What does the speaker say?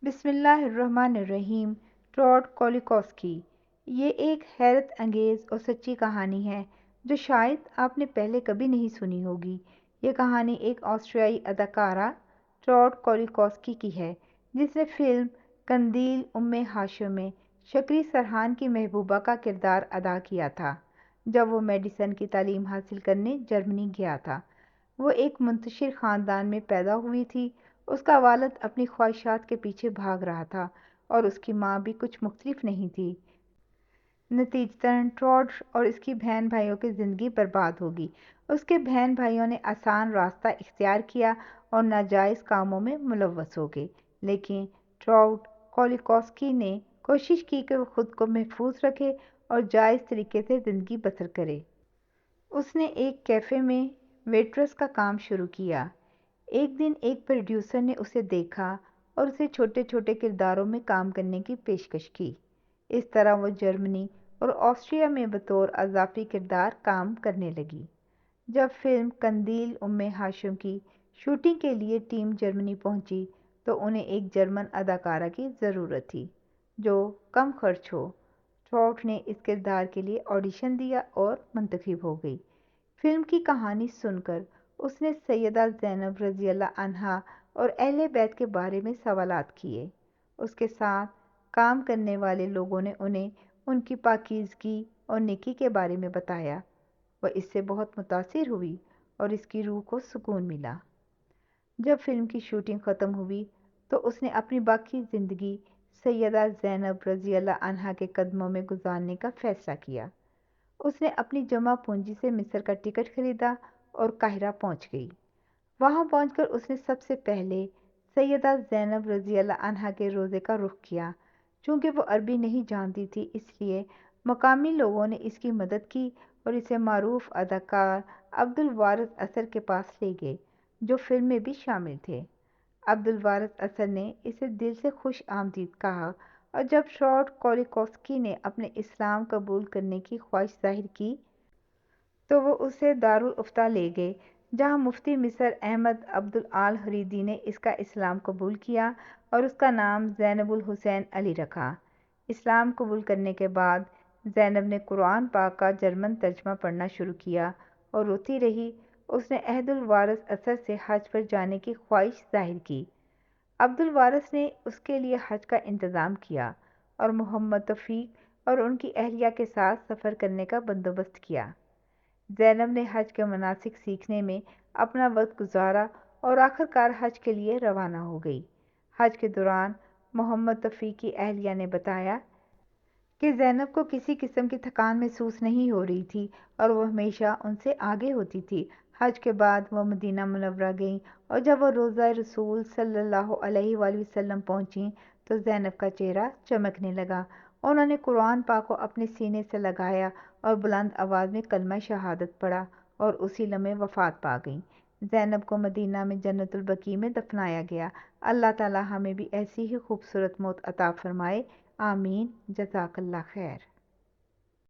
بسم اللہ الرحمن الرحیم۔ ٹراڈ کولیکوسکی۔ یہ ایک حیرت انگیز اور سچی کہانی ہے جو شاید آپ نے پہلے کبھی نہیں سنی ہوگی۔ یہ کہانی ایک آسٹریائی اداکارہ ٹراڈ کولیکوسکی کی ہے جس نے فلم قندیل ہاشم میں شکری سرحان کی محبوبہ کا کردار ادا کیا تھا جب وہ میڈیسن کی تعلیم حاصل کرنے جرمنی گیا تھا۔ وہ ایک منتشر خاندان میں پیدا ہوئی تھی۔ اس کا والد اپنی خواہشات کے پیچھے بھاگ رہا تھا اور اس کی ماں بھی کچھ مختلف نہیں تھی۔ نتیجتاً ٹراڈ اور اس کی بہن بھائیوں کی زندگی برباد ہوگی۔ اس کے بہن بھائیوں نے آسان راستہ اختیار کیا اور ناجائز کاموں میں ملوث ہو گئے، لیکن ٹراڈ کولیکوسکی نے کوشش کی کہ وہ خود کو محفوظ رکھے اور جائز طریقے سے زندگی بسر کرے۔ اس نے ایک کیفے میں ویٹرس کا کام شروع کیا۔ ایک دن ایک پروڈیوسر نے اسے دیکھا اور اسے چھوٹے چھوٹے کرداروں میں کام کرنے کی پیشکش کی۔ اس طرح وہ جرمنی اور آسٹریا میں بطور اضافی کردار کام کرنے لگی۔ جب فلم قندیل ہاشم کی شوٹنگ کے لیے ٹیم جرمنی پہنچی تو انہیں ایک جرمن اداکارہ کی ضرورت تھی جو کم خرچ ہو۔ ٹراڈ نے اس کردار کے لیے آڈیشن دیا اور منتخب ہو گئی۔ فلم کی کہانی سن کر اس نے سیدہ زینب رضی اللہ عنہا اور اہل بیت کے بارے میں سوالات کیے۔ اس کے ساتھ کام کرنے والے لوگوں نے انہیں ان کی پاکیزگی اور نیکی کے بارے میں بتایا۔ وہ اس سے بہت متاثر ہوئی اور اس کی روح کو سکون ملا۔ جب فلم کی شوٹنگ ختم ہوئی تو اس نے اپنی باقی زندگی سیدہ زینب رضی اللہ عنہا کے قدموں میں گزارنے کا فیصلہ کیا۔ اس نے اپنی جمع پونجی سے مصر کا ٹکٹ خریدا اور قاہرہ پہنچ گئی۔ وہاں پہنچ کر اس نے سب سے پہلے سیدہ زینب رضی اللہ عنہا کے روضے کا رخ کیا۔ چونکہ وہ عربی نہیں جانتی تھی اس لیے مقامی لوگوں نے اس کی مدد کی اور اسے معروف اداکار عبدالوارث اثر کے پاس لے گئے جو فلم میں بھی شامل تھے۔ عبدالوارث اثر نے اسے دل سے خوش آمدید کہا اور جب ٹراڈ کولیکوسکی نے اپنے اسلام قبول کرنے کی خواہش ظاہر کی تو وہ اسے دارالافتاء لے گئے جہاں مفتی مصر احمد عبدالعال حریری نے اس کا اسلام قبول کیا اور اس کا نام زینب الحسین علی رکھا۔ اسلام قبول کرنے کے بعد زینب نے قرآن پاک کا جرمن ترجمہ پڑھنا شروع کیا اور روتی رہی۔ اس نے عبدالوارث اثر سے حج پر جانے کی خواہش ظاہر کی۔ عبدالوارث نے اس کے لیے حج کا انتظام کیا اور محمد توفیق اور ان کی اہلیہ کے ساتھ سفر کرنے کا بندوبست کیا۔ زینب نے حج کے مناسک سیکھنے میں اپنا وقت گزارا اور آخرکار حج کے لیے روانہ ہو گئی۔ حج کے دوران محمد توفیق کی اہلیہ نے بتایا کہ زینب کو کسی قسم کی تھکان محسوس نہیں ہو رہی تھی اور وہ ہمیشہ ان سے آگے ہوتی تھی۔ حج کے بعد وہ مدینہ منورہ گئیں اور جب وہ روضہ رسول صلی اللہ علیہ وآلہ وسلم پہنچیں تو زینب کا چہرہ چمکنے لگا۔ انہوں نے قرآن پاک کو اپنے سینے سے لگایا اور بلند آواز میں کلمہ شہادت پڑھا اور اسی لمحے وفات پا گئیں۔ زینب کو مدینہ میں جنت البقیع میں دفنایا گیا۔ اللہ تعالی ہمیں بھی ایسی ہی خوبصورت موت عطا فرمائے۔ آمین۔ جزاک اللہ خیر۔